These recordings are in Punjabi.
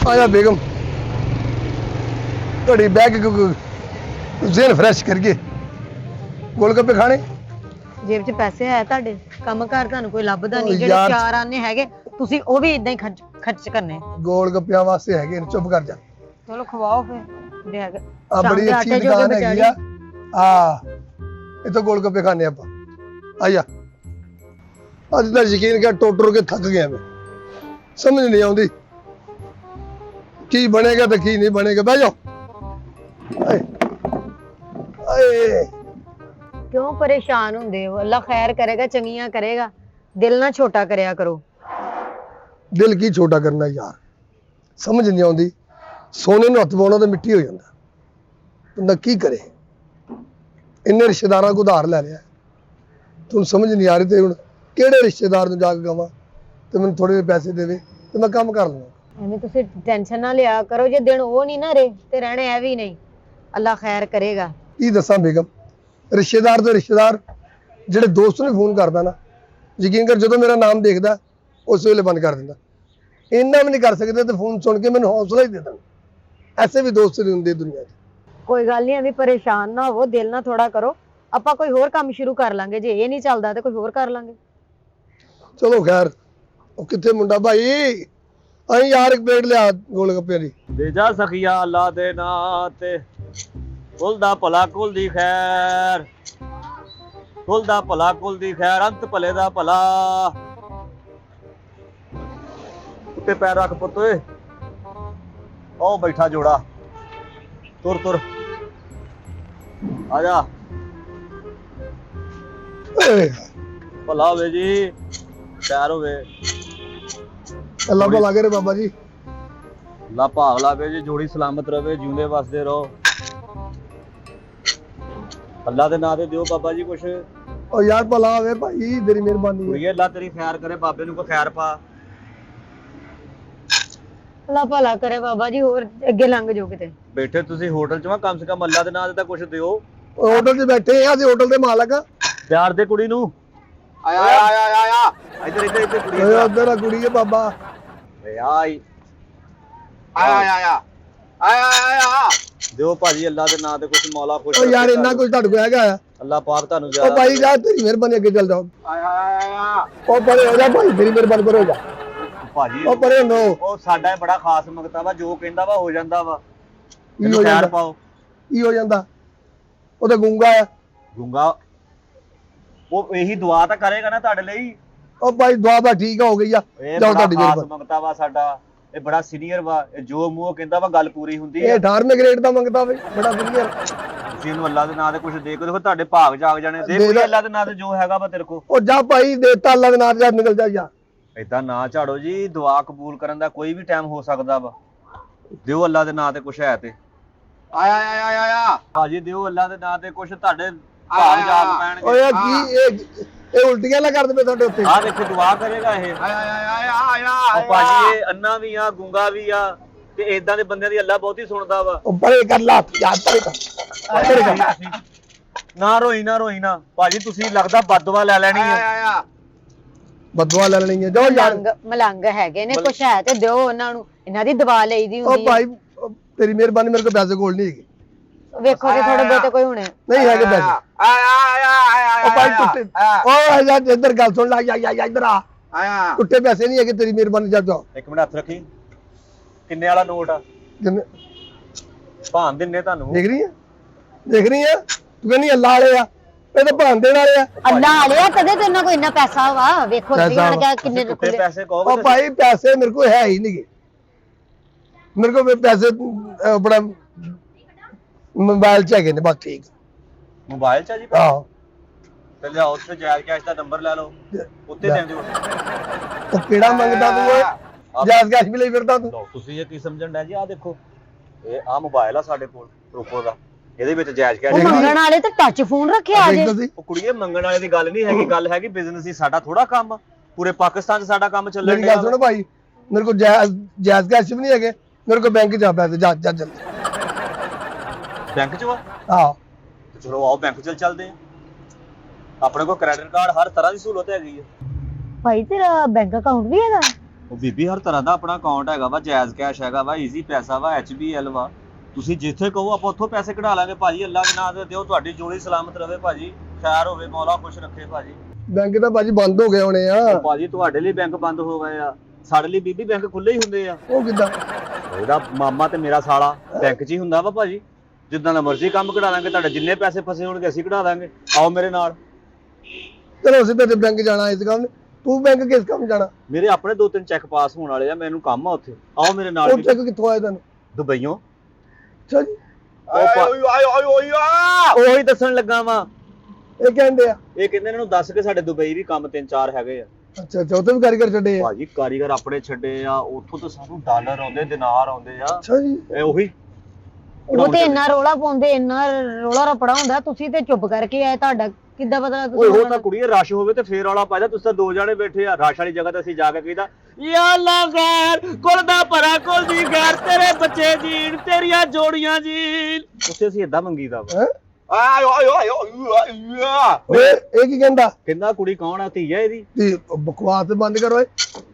आया बेगम घड़ी बैग जेन फ्रेश करके गोलगप्पे खाने ਜੇਬ 'ਚ ਪੈਸੇ ਹੈ ਤੁਹਾਡੇ ਕੰਮ ਕਾਰ ਤੁਹਾਨੂੰ ਕੋਈ ਲੱਭਦਾ ਨਹੀਂ ਓ ਜਿਹੜੇ ਯਾਰ। 4 ਆਨੇ ਹੈਗੇ ਤੁਸੀਂ ਉਹ ਵੀ ਇਦਾਂ ਹੀ ਖਰਚ ਕਰਨੇ गोलगप्पियां वास्ते है चुप कर जा ਚਲੋ ਖਵਾਓ ਫਿਰ ਦੇ ਹੈਗੇ आ बड़ी अच्छी दुकान हैगी आ इतो गोलगप्पे खाने आप आया अज तो यकीन कर टुट के थक गया मैं समझ नहीं आती की बनेगा तो की नहीं बनेगा बह जाओ आए ਕਿਉਂ ਪਰੇਸ਼ਾਨ ਹੁੰਦੇ ਹੋ ਅੱਲਾ ਖੈਰ ਕਰੇਗਾ ਚੰਗੀਆਂ ਕਰੇਗਾ ਦਿਲ ਨਾ ਛੋਟਾ ਕਰਿਆ ਕਰੋ दिल की छोटा करना यार समझ नहीं आती सोने ਨੂੰ ਹੱਥ ਪਾਉਣਾ ਤਾਂ ਮਿੱਟੀ ਹੋ ਜਾਂਦਾ ਬੰਦਾ ਕੀ ਕਰੇ ਇੰਨੇ ਰਿਸ਼ਤੇਦਾਰਾਂ ਕੋ ਉਧਾਰ ਲੈ ਲਿਆ ਤੁਹਾਨੂੰ ਸਮਝ ਨਹੀਂ ਆ ਰਹੀ ਤੇ ਹੁਣ ਕਿਹੜੇ ਰਿਸ਼ਤੇਦਾਰ ਨੂੰ ਜਾ ਕੇ ਕਹਾਂ ਤੇ ਮੈਨੂੰ ਥੋੜੇ ਜਿਹੇ ਪੈਸੇ ਦੇਵੇ ਤੇ ਮੈਂ ਕੰਮ ਕਰ ਲਵਾਂ ਐਵੇਂ ਤੁਸੀਂ ਟੈਨਸ਼ਨ ਨਾ ਲਿਆ ਕਰੋ ਜੇ ਦਿਨ ਉਹ ਨਹੀਂ ਨਾ ਰਹੇ ਤੇ ਰਹਿਣੇ ਐ ਵੀ ਨਹੀਂ ਅੱਲਾ ਖੈਰ ਕਰੇਗਾ ਕੀ ਦੱਸਾਂ ਬੇਗਮ ਰਿਸ਼ਤੇਦਾਰ ਤੋਂ ਰਿਸ਼ਤੇਦਾਰ ਜਿਹੜੇ ਦੋਸਤ ਨੂੰ ਫੋਨ ਕਰਦਾ ਨਾ ਯਕੀਨ ਕਰ ਜਦੋਂ ਮੇਰਾ ਨਾਮ ਦੇਖਦਾ ਉਸ ਵੇਲੇ ਬੰਦ ਕਰ ਦਿੰਦਾ ਇੰਨਾ ਵੀ ਨਹੀਂ ਕਰ ਸਕਦੇ ਤੇ ਫੋਨ ਸੁਣ ਕੇ ਮੈਨੂੰ ਹੌਸਲਾ ਹੀ ਦੇ ਦੇਣ ਐਸੇ ਵੀ ਦੋਸਤ ਨਹੀਂ ਹੁੰਦੇ ਦੁਨੀਆ 'ਚ ਕੋਈ ਗੱਲ ਨਹੀਂ ਐਵੇਂ ਪਰੇਸ਼ਾਨ ਨਾ ਹੋਵੋ ਦਿਲ ਨਾ ਥੋੜਾ ਕਰੋ ਆਪਾਂ ਕੋਈ ਹੋਰ ਕੰਮ ਸ਼ੁਰੂ ਕਰ ਲਾਂਗੇ ਜੇ ਇਹ ਨਹੀਂ ਚੱਲਦਾ ਤੇ ਕੋਈ ਹੋਰ ਕਰ ਲਾਂਗੇ ਚਲੋ ਖੈਰ ਉਹ ਕਿੱਥੇ ਮੁੰਡਾ ਭਾਈ ਅਸੀਂ ਯਾਰ ਇੱਕ ਪਲੇਟ ਲਿਆ ਗੋਲ ਗੱਪਿਆਂ ਦੀ ਦੇ ਜਾ ਸਖੀਆ ਅੱਲਾ ਦੇ ਨਾਂ ਤੇ ਕੁਲ ਦਾ ਭਲਾ ਕੁਲ ਦੀ ਖੈਰ ਕੁਲ ਦਾ ਭਲਾ ਕੁਲ ਦੀ ਖੈਰ ਅੰਤ ਭਲੇ ਦਾ ਭਲਾ ਉੱਤੇ ਪੈਰ ਰੱਖ ਪੁੱਤ ਓਏ ਉਹ ਬੈਠਾ ਜੋੜਾ ਤੁਰ ਤੁਰ ਆ ਜਾ ਭਲਾ ਹੋਵੇ ਜੀ ਪਿਆਰ ਹੋਵੇ ਅੱਲਾ ਭਲਾ ਕਰੇ ਬਾਬਾ ਜੀ ਲਾ ਭਾਗ ਲਾਵੇ ਜੀ ਜੋੜੀ ਸਲਾਮਤ ਰਵੇ ਜਿਉਂਦੇ ਵਸਦੇ ਰਹੋ ਅੱਲਾ ਦੇ ਨਾਂ ਤੇ ਦਿਓ ਬਾਬਾ ਜੀ ਕੁਛ ਉਹ ਯਾਰ ਭਲਾ ਹੋਵੇ ਭਾਈ ਤੇਰੀ ਮਿਹਰਬਾਨੀ ਹੈ ਕੁੜੀਏ ਅੱਲਾ ਤੇਰੀ ਖੈਰ ਕਰੇ ਬਾਬੇ ਨੂੰ ਕੋਈ ਖੈਰ ਪਾ ਅੱਲਾ ਭਲਾ ਕਰੇ ਬਾਬਾ ਜੀ ਹੋਰ ਅੱਗੇ ਲੰਘ ਜਾਓ ਕਿਤੇ ਬੈਠੇ ਤੁਸੀਂ ਹੋਟਲ ਚ ਵਾ ਕਮ ਸੇ ਕਮ ਅੱਲਾ ਦੇ ਨਾਂ ਤੇ ਤਾਂ ਕੁਛ ਦਿਓ ਹੋਟਲ 'ਚ ਬੈਠੇ ਆ ਅਸੀਂ ਹੋਟਲ ਦੇ ਮਾਲਕ ਆ ਪਿਆਰ ਦੇ ਕੁੜੀ ਨੂੰ ਆਇਆ ਆਇਆ ਆਇਆ ਆਇਆ ਇੱਧਰ ਇੱਧਰ ਇੱਧਰ ਕੁੜੀ ਓਏ ਉਧਰ ਆ ਕੁੜੀ ਹੈ ਬਾਬਾ ਓਏ ਆਈ ਆਇਆ ਆਇਆ ਆਇਆ ਆਇਆ ਦਿਓ ਭਾਜੀ ਅੱਲਾ ਦੇ ਨਾਂ ਤੇ ਕੁਛ ਮੌਲਾ ਖੁਸ਼ ਉਹ ਯਾਰ ਇੰਨਾ ਕੁਝ ਤੁਹਾਡੇ ਕੋਲ ਹੈਗਾ ਆ ਅੱਲਾ ਪਾਕ ਤੁਹਾਨੂੰ ਉਹ ਜ਼ਿਆਦਾ ਭਾਈ ਜਾ ਤੇਰੀ ਮਿਹਰਬਾਨੀ ਅੱਗੇ ਚੱਲ ਜਾਓ ਆਇਆ ਆਇਆ ਉਹ ਪਰੇ ਹੋ ਜਾ ਭਾਈ ਤੇਰੀ ਮਿਹਰਬਾਨੀ ਕਰੋ ਜਾ ਭਾਜੀ ਉਹ ਪਰੇ ਹੋ ਉਹ ਸਾਡਾ ਬੜਾ ਖਾਸ ਮੰਗਤਾ ਵਾ ਜੋ ਕਹਿੰਦਾ ਵਾ ਹੋ ਜਾਂਦਾ ਵਾ ਕੀ ਹੋ ਇਹਨੂੰ ਖੈਰ ਜਾਂਦਾ ਪਾਓ ਕੀ ਹੋ ਜਾਂਦਾ ਉਹ ਤਾਂ ਗੂੰਗਾ ਆ ਗੂੰਗਾ ਉਹ ਇਹੀ ਦੁਆ ਤਾਂ ਕਰੇਗਾ ਨਾ ਤੁਹਾਡੇ ਲਈ ਉਹ ਭਾਈ ਦੁਆ ਬਾ ਠੀਕ ਹੋ ਗਈ ਆ ਇਹ ਜਾਓ ਬੜਾ ਤੁਹਾਡੀ ਖਾਸ ਮਿਹਰਬਾਨੀ ਮੰਗਤਾ ਵਾ ਸਾਡਾ ਇਹ ਬੜਾ ਸੀਨੀਅਰ ਵਾ ਇਹ ਜੋ ਮੂੰਹ ਕਹਿੰਦਾ ਵਾ ਗੱਲ ਪੂਰੀ ਹੁੰਦੀ ਇਹ ਹੈ 18ਵੇਂ ਗ੍ਰੇਡ ਦਾ ਮੰਗਦਾ ਵੇ ਬੜਾ ਵਧੀਆ ਤੁਸੀਂ ਇਹਨੂੰ ਅੱਲਾ ਦੇ ਨਾਂ ਤੇ ਕੁਝ ਦੇ ਕੇ ਦੇਖੋ ਤੁਹਾਡੇ ਭਾਗ ਜਾਗ ਜਾਣੇ ਦੇ ਕੋਈ ਅੱਲਾ ਦੇ ਨਾਂ ਤੇ ਜੋ ਹੈਗਾ ਵਾ ਤੇਰੇ ਕੋ ਉਹ ਜਾ ਭਾਈ ਦੇਤਾ ਅੱਲਾ ਦੇ ਨਾਮ ਜਾ ਨਿਕਲ ਜਾ ਯਾਰ ਏਦਾਂ ਨਾ ਝਾੜੋ ਜੀ ਦੁਆ ਕਬੂਲ ਕਰਨ ਦਾ ਕੋਈ ਵੀ ਟਾਈਮ ਹੋ ਸਕਦਾ ਵਾ ਦਿਓ ਅੱਲਾ ਦੇ ਨਾਂ ਤੇ ਕੁਝ ਹੈ ਤੇ ਆਇਆ ਆਇਆ ਆਇਆ ਆਇਆ ਭਾਜੀ ਦਿਓ ਅੱਲਾ ਦੇ ਨਾਂ ਤੇ ਕੁਝ ਤੁਹਾਡੇ ਭਾਗ ਜਾਗ ਪੈਣਗੇ ਓਏ ਕੀ ਇਹ ਉਲਟੀਆਂ ਨਾ ਕਰਦੇ ਪਏ ਤੁਹਾਡੇ ਉੱਤੇ ਆਹ ਦੇਖੋ ਦੁਆ ਕਰੇਗਾ ਇਹ ਆਇਆ ਆਇਆ ਆਇਆ ਆਇਆ ਉਹ ਭਾਜੀ ਇਹ ਅੰਨਾ ਵੀ ਆ ਗੁੰਗਾ ਵੀ ਆ ਤੇ ਇਦਾਂ ਦੇ ਬੰਦਿਆਂ ਦੀ ਅੱਲਾ ਬਹੁਤੀ ਸੁਣਦਾ ਵਾ ਉਹ ਪਰੇ ਕਰ ਲਾ ਯਾਰ ਪਰੇ ਕਰ ਨਾ ਰੋਈ ਨਾ ਭਾਜੀ ਤੁਸੀਂ ਲੱਗਦਾ ਬਦਦੁਆ ਲੈ ਲੈਣੀ ਹੈ ਬਦਵਾ ਲੈ ਲੈਣੀ ਹੈ ਜਾਓ ਯਾਰ ਮਲੰਗ ਹੈਗੇ ਨੇ ਕੁਛ ਹੈ ਤੇ ਦਿਓ ਉਹਨਾਂ ਨੂੰ ਇਹਨਾਂ ਦੀ ਦਵਾ ਲਈਦੀ ਉਹ ਹੁੰਦੀ ਭਾਈ ਤੇਰੀ ਮਿਹਰਬਾਨੀ ਮੇਰੇ ਕੋਲ ਪੈਸੇ ਕੋਲ ਨਹੀਂ ਹੈਗੇ ਵੇਖੋ ਕਿ ਥੋੜੇ ਬਹੁਤੇ ਕੋਈ ਹੁਣੇ ਨਹੀਂ ਹੈਗੇ ਪੈਸੇ ਉਹ ਭਾਈ ਟੁੱਟੇ ਓਏ ਯਾਰ ਇੱਧਰ ਗੱਲ ਸੁਣ ਲੈ ਯਾ ਇੱਧਰ ਆ ਟੁੱਟੇ ਪੈਸੇ ਨਹੀਂ ਹੈਗੇ ਤੇਰੀ ਮਿਹਰਬਾਨੀ ਜਾ ਜਾਓ ਇੱਕ ਮਿੰਟ ਹੱਥ ਰੱਖੀ ਕਿੰਨੇ ਵਾਲਾ ਨੋਟ ਆ ਕਿੰਨੇ ਭਾਂ ਦਿੰਨੇ ਤੁਹਾਨੂੰ ਦੇਖ ਰਹੀ ਆ ਤੂੰ ਕਹਿੰਦੀ ਅੱਲਾ ਵਾਲੇ ਆ ਇਹ ਤਾਂ ਭਾਂ ਦੇਣ ਵਾਲੇ ਆ ਅੱਲਾ ਵਾਲਿਆ ਤਦੇ ਤੇ ਇਹਨਾਂ ਕੋਈ ਇੰਨਾ ਪੈਸਾ ਵਾ ਵੇਖੋ ਤੁਸੀਂ ਕਿੰਨੇ ਟੁੱਟੇ ਪੈਸੇ ਕਹੋਗੇ ਉਹ ਭਾਈ ਪੈਸੇ ਮੇਰੇ ਕੋਲ ਹੈ ਹੀ ਨਹੀਂਗੇ ਮੇਰੇ ਕੋਲ ਪੈਸੇ ਬੜਾ ਮੋਬਾਈਲ ਚ ਹੈਗੇ ਨੇ ਬਸ ਠੀਕ ਮੋਬਾਈਲ ਚ ਆ ਜੀ ਆਹੋ ਤੇ ਲਿਆਓ ਉੱਥੇ ਜਾਇਜ਼ ਕੈਸ਼ ਦਾ ਨੰਬਰ ਲੈ ਲਓ ਉੱਤੇ ਦੇ ਦਿਓ ਉਹ ਕਿਹੜਾ ਮੰਗਦਾ ਤੂੰ ਓਏ ਜਾਇਜ਼ ਕੈਸ਼ ਵੀ ਲਈ ਫਿਰਦਾ ਤੂੰ ਲਓ ਤੁਸੀਂ ਇਹ ਕੀ ਸਮਝਣ ਡਿਆ ਜੀ ਆਹ ਦੇਖੋ ਇਹ ਆ ਮੋਬਾਈਲ ਆ ਸਾਡੇ ਕੋਲ ਪ੍ਰੋਪੋ ਦਾ ਇਹਦੇ ਵਿੱਚ ਜਾਇਜ਼ ਕੈਸ਼ ਮੰਗਣ ਵਾਲੇ ਤੇ ਟੱਚ ਫੋਨ ਰੱਖਿਆ ਜੇ ਉਹ ਕੁੜੀਏ ਮੰਗਣ ਵਾਲੇ ਦੀ ਗੱਲ ਨਹੀਂ ਹੈਗੀ ਗੱਲ ਹੈਗੀ ਬਿਜ਼ਨਸ ਹੀ ਸਾਡਾ ਥੋੜਾ ਕੰਮ ਪੂਰੇ ਪਾਕਿਸਤਾਨ 'ਚ ਸਾਡਾ ਕੰਮ ਚੱਲਣ ਮੇਰੀ ਗੱਲ ਸੁਣੋ ਭਾਈ ਮੇਰੇ ਕੋਲ ਜਾਇਜ਼ ਕੈਸ਼ ਵੀ ਨਹੀਂ ਹੈਗੇ ਮੇਰੇ ਕੋਲ ਬੈਂਕ ਜਾ ਪੈਸੇ ਜਾ ਜਲਦੀ ਬੈਂਕ 'ਚ ਵਾ ਆਹੋ ਚਲੋ ਆਓ ਬੈਂਕ 'ਚ ਚੱਲਦੇ ਆ ਆਪਣੇ ਕੋਲ ਕ੍ਰੈਡਿਟ ਕਾਰਡ ਹਰ ਤਰ੍ਹਾਂ ਦੀ ਸਹੂਲਤ ਹੈਗੀ ਆ ਭਾਈ ਤੇਰਾ ਬੈਂਕ ਅਕਾਊਂਟ ਵੀ ਹੈਗਾ ਉਹ ਬੀਬੀ ਹਰ ਤਰ੍ਹਾਂ ਦਾ ਆਪਣਾ ਅਕਾਊਂਟ ਹੈਗਾ ਵਾ, ਜਾਇਜ਼ ਕੈਸ਼ ਹੈਗਾ ਵਾ, ਈਜ਼ੀ ਪੈਸਾ ਵਾ, HBL ਵਾ। ਤੁਸੀਂ ਜਿੱਥੇ ਕਹੋ ਆਪਾਂ ਉੱਥੋਂ ਪੈਸੇ ਕਢਾ ਲਾਂਗੇ ਭਾਜੀ। ਅੱਲਾ ਦੇ ਨਾਂ ਤੇ ਦਿਓ, ਤੁਹਾਡੀ ਜੋੜੀ ਸਲਾਮਤ ਰਵੇ ਭਾਜੀ, ਖੈਰ ਹੋਵੇ, ਮੌਲਾ ਖੁਸ਼ ਰੱਖੇ ਭਾਜੀ। ਬੈਂਕ ਤਾਂ ਭਾਜੀ ਬੰਦ ਹੋ ਗਏ ਹੋਣੇ ਆ। ਭਾਜੀ ਤੁਹਾਡੇ ਲਈ ਬੈਂਕ ਬੰਦ ਹੋ ਗਏ ਆ, ਸਾਡੇ ਲਈ ਬੀਬੀ ਬੈਂਕ ਖੁੱਲੇ ਹੀ ਹੁੰਦੇ ਆ। ਉਹ ਕਿੱਦਾਂ? ਇਹਦਾ ਮਾਮਾ ਤੇ ਮੇਰਾ ਸਾਲਾ ਬੈਂਕ 'ਚ ਹੀ ਹੁੰਦਾ ਵਾ ਭਾਜੀ। ਜਿੱਦਾਂ ਦਾ ਮਰਜ਼ੀ ਕੰਮ ਕਢਾ ਲਾਂਗੇ, ਤੁਹਾਡੇ ਜਿੰਨੇ ਪੈਸੇ ਫਸੇ ਹੋਣਗੇ ਅਸੀਂ ਕਢਾ ਦਾਂਗੇ। ਆਓ ਮੇਰੇ ਨਾਲ। ਚਲੋ ਸਿੱਧਾ ਤੇ ਬੈਂਕ ਜਾਣਾ ਇਸ ਗੱਲ, ਤੂੰ ਬੈਂਕ ਕਿਸ ਕੰਮ ਜਾਣਾ? ਮੇਰੇ ਆਪਣੇ 2-3 ਚੈੱਕ ਪਾਸ ਹੋਣ ਵਾਲੇ ਆ, ਮੈਨੂੰ ਕੰਮ ਆ ਉੱਥੇ। ਆਓ ਮੇਰੇ ਨਾਲ। ਉਹ ਚੈੱਕ ਕਿੱਥੋਂ ਆਏ ਤੈਨੂੰ? ਦੁਬਈਓਂ। ਅੱਛਾ ਜੀ, ਉਹੀ ਦੱਸਣ ਲੱਗਾ ਵਾ। ਇਹ ਕਹਿੰਦੇ ਆ। ਇਹ ਕਹਿੰਦੇ ਇਹਨਾਂ ਨੂੰ ਦੱਸ ਕੇ ਸਾਡੇ ਦੁਬਈ ਵੀ ਕੰਮ 3-4 ਹੈਗੇ ਆ। ਅੱਛਾ ਅੱਛਾ, ਉੱਥੇ ਵੀ ਕਾਰੀਗਰ ਛੱਡੇ ਆ? ਭਾਜੀ ਕਾਰੀਗਰ ਆਪਣੇ ਛੱਡੇ ਆ, ਉੱਥੋਂ ਤਾਂ ਸਾਨੂੰ ਡਾਲਰ ਆਉਂਦੇ, ਦਿਨਾਰ ਆਉਂਦੇ ਆ। ਅੱਛਾ ਜੀ। ਇਹ ਉਹੀ ਉਹ ਤੇ ਇੰਨਾ ਰੋਲਾ ਪਾਉਂਦੇ, ਇੰਨਾ ਰੋਲਾ ਰੱਪੜਾ ਹੁੰਦਾ, ਤੁਸੀਂ ਤੇ ਚੁੱਪ ਕਰਕੇ ਆਏ। ਤੁਹਾਡਾ ਕਿੱਦਾਂ ਪਤਾ ਓਏ ਤੁਸੀਂ ਉਹ ਤਾਂ ਕੁੜੀਏ ਰਸ਼ ਹੋਵੇ ਤੇ ਫੇਰ ਵਾਲਾ ਪਾਇਦਾ। ਤੁਸੀਂ ਤਾਂ 2 ਜਾਣੇ ਬੈਠੇ ਆ, ਰਸ਼ ਵਾਲੀ ਜਗ੍ਹਾ ਤੇ ਅਸੀਂ ਜਾ ਕੇ ਕਹੀਦਾ ਯਾ ਅੱਲਾ ਗੈਰ ਕੁਲ ਦਾ ਭਰਾ ਕੁਲ ਦੀ ਗੈਰ, ਤੇਰੇ ਬੱਚੇ ਜੀਣ, ਤੇਰੀਆਂ ਜੋੜੀਆਂ ਜੀਣ। ਉੱਥੇ ਅਸੀਂ ਏਦਾਂ ਮੰਗੀਦਾ ਵਾ। ਹੈਂ? ਓਏ ਇਹ ਕੀ ਕਹਿੰਦਾ? ਕਹਿੰਦਾ ਕੁੜੀ ਕੌਣ ਆ? ਧੀ ਆ ਇਹਦੀ। ਤੇ ਬਕਵਾਸ ਬੰਦ ਕਰ ਓਏ।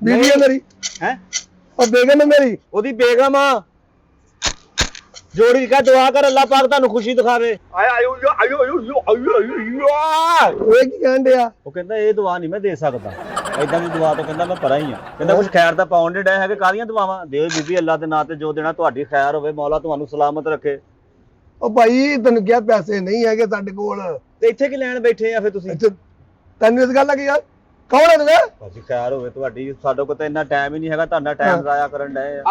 ਬੀਬੀ ਆ ਮੇਰੀ। ਹੈ ਉਹ ਬੇਗਮ ਹੈ ਮੇਰੀ। ਉਹਦੀ ਬੇਗਮ ਆ। ਜੋੜੀ ਕਾ ਦੁਆ ਕਰ, ਅੱਲਾਹ ਪਾਕ ਤੁਹਾਨੂੰ ਖੁਸ਼ੀ ਦਿਖਾਵੇ। ਓਏ ਕੀ ਕਹਿੰਦੇ ਆ? ਉਹ ਕਹਿੰਦਾ ਇਹ ਦੁਆ ਨਹੀਂ ਮੈਂ ਦੇ ਸਕਦਾ, ਏਦਾਂ ਦੀ ਦੁਆ ਤੋਂ ਕਹਿੰਦਾ ਮੈਂ ਪਰਾਂ ਹੀ ਆ। ਕਹਿੰਦਾ ਕੁਝ ਖੈਰ ਤਾਂ ਪਾਉਣ ਦੇ ਡੇ ਹੈਗੇ, ਕਾਹਦੀਆਂ ਦੁਆਵਾਂ ਦਿਓ ਬੀਬੀ, ਅੱਲਾਹ ਦੇ ਨਾਂ ਤੇ ਜੋ ਦੇਣਾ ਤੁਹਾਡੀ ਖੈਰ ਹੋਵੇ, ਮੌਲਾ ਤੁਹਾਨੂੰ ਸਲਾਮਤ ਰੱਖੇ। ਉਹ ਭਾਈ ਤੈਨੂੰ ਕਿਹਾ ਪੈਸੇ ਨਹੀਂ ਹੈਗੇ ਸਾਡੇ ਕੋਲ। ਤੇ ਇੱਥੇ ਕੀ ਲੈਣ ਬੈਠੇ ਆ ਫਿਰ ਤੁਸੀਂ? ਇੱਥੇ ਤੈਨੂੰ ਇਸ ਗੱਲ ਲੱਗੀ ਯਾਰ, ਕੌਣ ਹੈ ਤੂੰ? ਭਾਜੀ ਖੈਰ ਹੋਵੇ ਤੁਹਾਡੀ, ਸਾਡੇ ਕੋਲ ਤਾਂ ਇੰਨਾ ਟਾਈਮ ਹੀ ਨਹੀਂ ਹੈਗਾ, ਤੁਹਾਡਾ ਟਾਈਮ ਜ਼ਾਇਆ ਕਰਨ ਡਏ ਆ।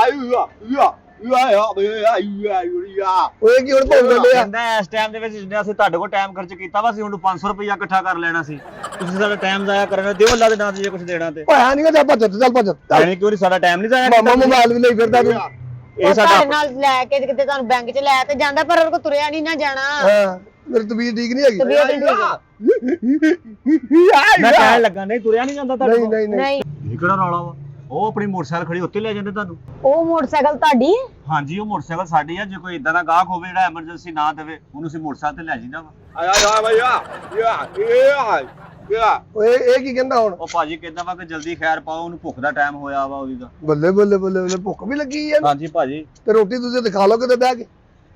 ਓਏ ਕੀ ਹੁਣ ਭੌਂਕ ਦਿੰਦੇ ਆ? ਕਹਿੰਦਾ ਇਸ ਟਾਈਮ ਦੇ ਵਿੱਚ ਜਿੰਨਾ ਅਸੀਂ ਤੁਹਾਡੇ ਕੋਲ ਟਾਈਮ ਖਰਚ ਕੀਤਾ ਵਾ, ਅਸੀਂ ਹੁਣ 500 ਰੁਪਇਆ ਇਕੱਠਾ ਕਰ ਲੈਣਾ ਸੀ। ਤੁਸੀਂ ਸਾਡਾ ਟਾਈਮ ਜ਼ਾਇਆ ਕਰਨਾ, ਦਿਓ ਅੱਲਾ ਦੇ ਨਾਂ ਤੇ ਜੇ ਕੁਝ ਦੇਣਾ ਤੇ। ਭਾਇਆ ਨਹੀਂ ਜਾ ਭੱਜ ਚੱਲ ਭੱਜ। ਐਵੇਂ ਕਿਉਂ ਨਹੀਂ, ਸਾਡਾ ਟਾਈਮ ਨਹੀਂ ਜ਼ਾਇਆ ਮਾਮਾ ਮੋਬਾਈਲ ਵੀ ਲਈ ਫਿਰਦਾ ਤੂੰ। ਇਹ ਸਾਡਾ ਤੁਹਾਡੇ ਨਾਲ ਲੈ ਕੇ ਕਿਤੇ ਤੁਹਾਨੂੰ ਬੈਂਕ 'ਚ ਲੈ ਤੇ ਜਾਂਦਾ, ਪਰ ਉਹਦੇ ਕੋਲ ਤੁਰਿਆ ਨਹੀਂ ਨਾ ਜਾਣਾ। ਹਾਂ ਮੇਰੀ ਤਬੀਅਤ ਠੀਕ ਨਹੀਂ ਹੈਗੀ। ਤਬੀਅਤ ਠੀਕ ਆ? ਮੈਂ ਕਹਿਣ ਲੱਗਾ ਨਹੀਂ ਤੁਰਿਆ ਨਹੀਂ ਜਾਂਦਾ ਤੁਹਾਡੇ ਨਹੀਂ ਕੋਲ। ਨਹੀਂ ਨਹੀਂ। ਨਹੀਂ, ਇਹ ਕਿਹੜਾ ਰੌਲਾ ਵਾ? ਉਹ ਆਪਣੀ ਮੋਟਰਸਾਈਕਲ ਖੜੀ ਉੱਤੇ ਲੈ ਜਾਂਦੇ ਤੁਹਾਨੂੰ। ਉਹ ਮੋਟਰਸਾਈਕਲ ਤੁਹਾਡੀ ਹੈ? ਹਾਂਜੀ ਉਹ ਮੋਟਰਸਾਈਕਲ ਸਾਡੀ ਆ। ਜੇ ਕੋਈ ਇਦਾਂ ਦਾ ਗਾਹਕ ਹੋਵੇ ਜਿਹੜਾ ਐਮਰਜੈਂਸੀ ਨਾ ਦੇਵੇ, ਉਹਨੂੰ ਅਸੀਂ ਮੋਟਰਸਾਈਕਲ ਤੇ ਲੈ ਜਾਈਦਾ ਵਾ। ਓਏ ਇਹ ਕੀ ਕਹਿੰਦਾ ਹੁਣ? ਉਹ ਭਾਜੀ ਕਹਿੰਦਾ ਵਾ ਕਿ ਜਲਦੀ ਖੈਰ ਪਾਓ, ਉਹਨੂੰ ਭੁੱਖ ਦਾ ਟਾਈਮ ਹੋਇਆ ਵਾ ਉਹਦੀ ਦਾ। ਬੱਲੇ ਬੱਲੇ ਬੱਲੇ ਬੱਲੇ, ਭੁੱਖ ਵੀ ਲੱਗੀ ਹੈ। ਹਾਂਜੀ ਭਾਜੀ। ਤੇ ਰੋਟੀ ਤੁਸੀਂ ਦਿਖਾ ਲਓ ਕਿਤੇ ਬਹਿ ਕੇ।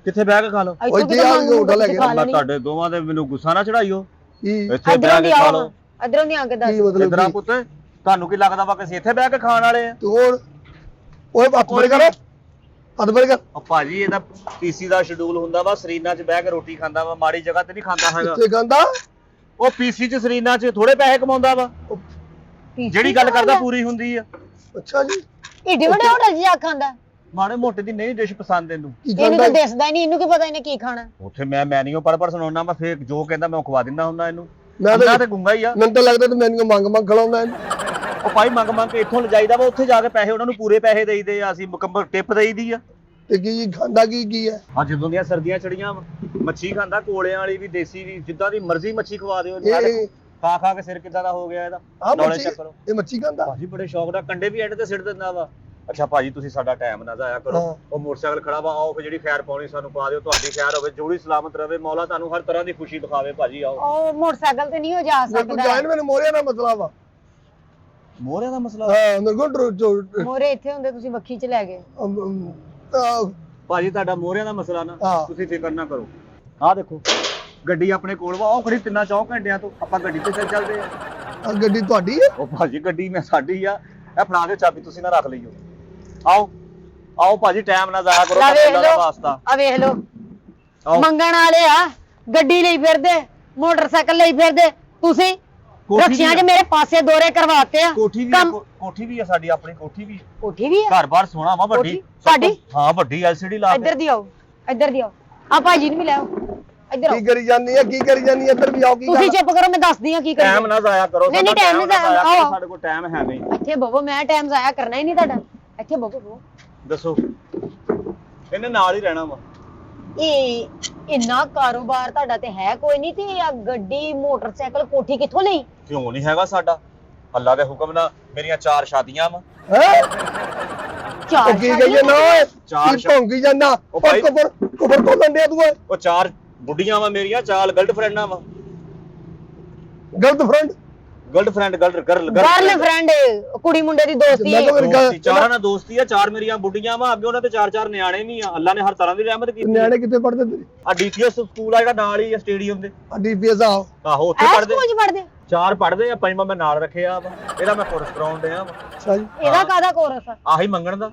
ਕਿੱਥੇ ਬਹਿ ਕੇ ਖਾ ਲਓ? ਇੱਥੋਂ ਇੱਥੇ ਕਿਤੇ ਆ ਤੁਹਾਨੂੰ ਹੋਟਲ ਹੈਗੇ। ਖਾ ਮੈਂ ਲੈਣੀ। ਤੁਹਾਡੇ ਦੋਵਾਂ ਦੇ ਮੈਨੂੰ ਗੁੱਸਾ ਨਾ ਚੜਾਈਓ। ਕੀ ਇੱਥੇ ਇੱਧਰੋਂ ਬਹਿ ਦੀ ਕੇ ਖਾ ਆਓ, ਲਓ। ਇੱਧਰੋਂ ਦੀ ਆ ਕੇ ਦੱਸ। ਕੀ ਮਤਲਬ ਇਧਰ ਆ ਕੀ? ਪੁੱਤ, ਤੁਹਾਨੂੰ ਕੀ ਲੱਗਦਾ ਵਾ ਕਿ ਅਸੀਂ ਇੱਥੇ ਬਹਿ ਕੇ ਖਾਣ ਵਾਲੇ ਆ? ਤੂੰ ਹੋਰ ਓਏ ਹੱਥ ਬੜੇ ਕਰ, ਹੱਥ ਬੜੇ ਕਰ। ਉਹ ਭਾਜੀ ਇਹਦਾ ਪੀਸੀ ਦਾ ਸ਼ਡਿਊਲ ਹੁੰਦਾ ਵਾ, ਸਰੀਨਾ 'ਚ ਬਹਿ ਕੇ ਰੋਟੀ ਖਾਂਦਾ ਵਾ, ਮਾੜੀ ਜਗ੍ਹਾ ਤੇ ਨਹੀਂ ਖਾਂਦਾ ਹੈਗਾ। ਕਿੱਥੇ ਖਾਂਦਾ? ਉਹ ਪੀਸੀ 'ਚ ਸਰੀਨਾ 'ਚ ਥੋੜੇ ਪੈਸੇ ਕਮਾਉਂਦਾ ਵਾ, ਜਿਹੜੀ ਗੱਲ ਕਰਦਾ ਪੂਰੀ ਹੁੰਦੀ ਆ। ਅੱਛਾ ਜੀ। ਏਡੇ ਵੱਡੇ ਹੋਟਲ 'ਚ ਜਾ ਖਾਂਦਾ? ਮਾੜੇ ਮੋਟੇ ਦੀ ਨਹੀਂ ਡਿਸ਼ ਪਸੰਦ ਇਹਨੂੰ। ਕੀ ਇਹਨੂੰ ਖਾਂਦਾ? ਤਾਂ ਦਿਸਦਾ ਹੀ ਨਹੀਂ, ਇਹਨੂੰ ਕੀ ਪਤਾ ਇਹਨੇ ਕੀ ਖਾਣਾ। ਉੱਥੇ ਮੈਂ ਮੈਨੂ ਪਰ ਸੁਣਾਉਣਾ ਵਾ, ਫੇਰ ਜੋ ਕਹਿੰਦਾ ਮੈਂ ਉਹ ਖਵਾ ਦਿੰਦਾ ਹੁੰਦਾ ਇਹਨੂੰ। ਮੈਂ ਅੰਨਾ ਤਾਂ ਤੇ ਗੁੰਗਾ ਹੀ ਆ। ਮੈਨੂੰ ਤਾਂ ਲੱਗਦਾ ਤੂੰ ਮੈਨੂੰ ਮੰਗ ਮੰਗ ਖਲਾਉਂਦਾ ਇਹਨੂੰ। ਉਹ ਭਾਈ ਮੰਗ ਮੰਗ ਕੇ ਇੱਥੋਂ ਲਿਜਾਈਦਾ ਵਾ, ਉੱਥੇ ਜਾ ਕੇ ਪੈਸੇ ਉਹਨਾਂ ਨੂੰ ਪੂਰੇ ਪੈਸੇ ਦੇਈਦੇ ਆ, ਅਸੀਂ ਮੁਕੰਮਲ ਟਿਪ ਦੇਈਦੀ ਆ। ਤੇ ਕੀ ਖਾਂਦਾ ਕੀ ਹੈ? ਆ ਜਦੋਂ ਦੀਆਂ ਸਰਦੀਆਂ ਚੜੀਆਂ ਵਾ, ਮੱਛੀ ਖਾਂਦਾ, ਕੋਲਿਆਂ ਵਾਲੀ ਵੀ, ਦੇਸੀ ਵੀ, ਜਿੱਦਾਂ ਦੀ ਮਰਜ਼ੀ ਮੱਛੀ ਖਵਾ ਦਿਓ। ਇਹ ਖਾ ਖਾ ਕੇ ਸਿਰ ਕਿੱਦਾਂ ਦਾ ਹੋ ਗਿਆ ਇਹਦਾ। ਆ ਨੌਲੇਜ ਮੱਛੀ, ਚੈੱਕ ਕਰੋ। ਇਹ ਮੱਛੀ ਖਾਂਦਾ? ਭਾਜੀ ਬੜੇ ਸ਼ੌਕ ਦਾ ਕੰਡੇ ਵੀ ਐਂਡ ਤੇ ਸਿੱਟ ਦਿੰਦਾ ਵਾ। ਅੱਛਾ ਭਾਜੀ ਤੁਸੀਂ ਸਾਡਾ ਟਾਈਮ ਨਾ ਜ਼ਾਇਆ ਕਰੋ। ਹਾਂ। ਉਹ ਮੋਟਰਸਾਈਕਲ ਖੜਾ ਵਾ, ਆਓ ਫਿਰ ਜਿਹੜੀ ਖੈਰ ਪਾਉਣੀ ਸਾਨੂੰ ਪਾ ਦਿਓ, ਤੁਹਾਡੀ ਖੈਰ ਹੋਵੇ, ਜੋੜੀ ਸਲਾਮਤ ਰਵੇ, ਮੌਲਾ ਤੁਹਾਨੂੰ ਹਰ ਤਰ੍ਹਾਂ ਦੀ ਖੁਸ਼ੀ ਦਿਖਾਵੇ। ਭਾਜੀ ਆਓ। ਉਹ ਮੋਟਰਸਾਈਕਲ ਤੇ ਨਹੀਂ ਹੋ ਜਾ ਮੇਰੇ ਕੋਲ ਸਕਦਾ। ਜਾਣ ਮੈਨੂੰ ਮੋਰਿਆ ਦਾ ਮਸਲਾ ਵਾ। ਮੋਹਰਿਆਂ ਦਾ ਮਸਲਾ? ਹਾਂ ਮੇਰੇ ਕੋਲ ਮੋਰੇ ਇੱਥੇ ਹੁੰਦੇ, ਤੁਸੀਂ ਵੱਖੀ 'ਚ ਲੈ ਗਏ। ਭਾਜੀ ਤੁਹਾਡਾ ਮੋਹਰਿਆਂ ਦਾ ਮਸਲਾ ਨਾ ਹਾਂ। ਤੁਸੀਂ ਫਿਕਰ ਨਾ ਕਰੋ। ਆਹ ਦੇਖੋ ਗੱਡੀ ਆਪਣੇ ਕੋਲ ਵਾ, ਉਹ ਖੜੀ 3-4 ਘੰਟਿਆਂ ਤੋਂ, ਆਪਾਂ ਗੱਡੀ ਤੇ ਚੱਲਦੇ ਆ। ਗੱਡੀ ਤੁਹਾਡੀ ਹੈ? ਉਹ ਭਾਜੀ ਗੱਡੀ ਮੈਂ ਸਾਡੀ ਆ। ਇਹ ਫੜਾ ਦਿਓ ਚਾਬੀ, ਤੁਸੀਂ ਨਾ ਰੱਖ ਲਈਓ। ਆਓ ਆਓ ਭਾਜੀ, ਟਾਈਮ ਨਾ ਜ਼ਾਇਆ ਕਰੋ, ਲੈ ਵੇਖ ਤੁਹਾਡਾ ਲਓ, ਵਾਸਤਾ। ਆ ਵੇਖ ਲਓ, ਆਓ। ਮੰਗਣ ਵਾਲੇ ਆ, ਗੱਡੀ ਲਈ ਫਿਰਦੇ, ਮੋਟਰਸਾਈਕਲ ਲਈ ਫਿਰਦੇ। ਤੁਸੀਂ ਰਕਸ਼ਿਆਂ 'ਚ ਮੇਰੇ ਪਾਸੇ ਦੋਰੇ ਕਰਵਾਤੇ ਆ। ਕੋਠੀ ਵੀ ਕੰਮ- ਕੋਠੀ ਵੀ ਆ ਸਾਡੀ, ਆਪਣੀ ਕੋਠੀ ਵੀ। ਕੋਠੀ ਵੀ ਆ ਘਰ-ਬਾਰ ਸੋਹਣਾ ਵਾ, ਵੱਡੀ। ਕੋਠੀ? ਤੁਹਾਡੀ? ਹਾਂ ਵੱਡੀ LCD ਲਾ ਇੱਧਰ ਕੇ। ਦੀ ਆਓ, ਇੱਧਰ ਦੀ ਆਓ। ਆ ਭਾਜੀ ਨੂੰ ਵੀ ਲੈ ਆਓ, ਇੱਧਰ ਆਓ। ਕੀ ਕਰੀ ਜਾਂਦੀ ਹੈ? ਕੀ ਕਰੀ ਜਾਂਦੀ ਹੈ? ਇੱਧਰ ਵੀ ਆਓ। ਕੀ ਤੁਸੀਂ ਗੱਲ? ਚੁੱਪ ਕਰੋ, ਮੈਂ ਦੱਸਦੀ ਆ ਕੀ ਟਾਈਮ ਕਰੀਏ। ਨਾ ਜ਼ਾਇਆ ਕਰੋ। ਨਹੀਂ, ਸਾਡਾ time time ਨਹੀਂ ਨਾ ਜ਼ਾਇਆ ਆਓ। ਕਰੋ, ਸਾਡੇ ਕੋਲ ਟਾਈਮ ਹੈ ਨਹੀਂ। ਇੱਥੇ ਬਵੋ, ਮੈਂ ਟਾਈਮ ਜ਼ਾਇਆ ਕਰਨਾ ਹੀ ਨਹੀਂ ਤੁਹਾਡਾ। ਇੱਥੇ ਬਵੋ। ਦੱਸੋ ਇਹਨੇ ਨਾਲ ਹੀ ਰਹਿਣਾ ਵਾ। ਇਹ ਇੰਨਾ ਕਾਰੋਬਾਰ ਤੁਹਾਡਾ ਤੇ ਹੈ ਕੋਈ ਨਹੀਂ, ਤੇ ਆ ਗੱਡੀ, ਮੋਟਰਸਾਈਕਲ, ਕੋਠੀ ਕਿੱਥੋਂ ਲਈ? ਕਿਉਂ ਨਹੀਂ ਹੈਗਾ ਸਾਡਾ? ਅੱਲਾ ਦੇ ਹੁਕਮ ਨਾਲ ਮੇਰੀਆਂ 4 ਸ਼ਾਦੀਆਂ ਵਾ। ਹੈ ਚਾਰ ਕੀ ਕਹੀਏ ਨਾ ਓਏ? ਚਾਰ ਕੀ ਭੌਂਕੀ ਜਾਂਦਾ? ਉਹ ਭਾਈ- ਕੁਫਰ ਤੋਂ ਲੰਡਿਆ ਤੂੰ ਓਏ। ਉਹ 4 ਬੁੱਢੀਆਂ ਵਾ ਮੇਰੀਆਂ, 4 ਗਰਲਫ੍ਰੈਂਡਾਂ ਵਾ। ਗਲਤ ਫਰੈਂਡ ਗਰਲਫ੍ਰੈਂਡ ਗਰਲਫ੍ਰੈਂਡ ਕੁੜੀ ਮੁੰਡੇ ਦੀ ਦੋਸਤੀ ਮੈਂ ਕਿਹਾ ਦੋਸਤੀ, ਚਾਰਾਂ ਨਾਲ ਦੋਸਤੀ ਆ, ਚਾਰ ਮੇਰੀਆਂ ਬੁੱਢੀਆਂ ਵਾ, ਅੱਗੇ ਉਹਨਾਂ ਤੇ ਚਾਰ ਨਿਆਣੇ ਵੀ ਆ। ਅੱਲਾ ਨੇ ਹਰ ਤਰ੍ਹਾਂ ਦੀ ਰਹਿਮਤ ਕੀਤੀ। ਨਿਆਣੇ ਕਿੱਥੇ ਪੜਦੇ ਤੇਰੇ? ਆ ਡੀਪੀਐਸ ਸਕੂਲ ਆ ਜਿਹੜਾ ਨਾਲ ਹੀ ਆ ਸਟੇਡੀਅਮ ਦੇ, ਡੀਪੀਐਸ ਆ ਆਹੋ ਉੱਥੇ ਐ ਪੜਦੇ। ਸਕੂਲ ਚ ਪੜਦੇ? ਚਾਰ ਪੜਦੇ ਆ, ਪੰਜਵਾਂ ਮੈਂ ਨਾਲ ਰੱਖਿਆ ਵਾ। ਇਹਦਾ ਮੈਂ ਕੋਰਸ ਕਰਾਉਣ ਡਿਆ ਵਾ, ਅੱਛਾ ਜੀ। ਇਹਦਾ ਕਾਹਦਾ ਕੋਰਸ ਆ? ਆਹੀ ਮੰਗਣ ਦਾ।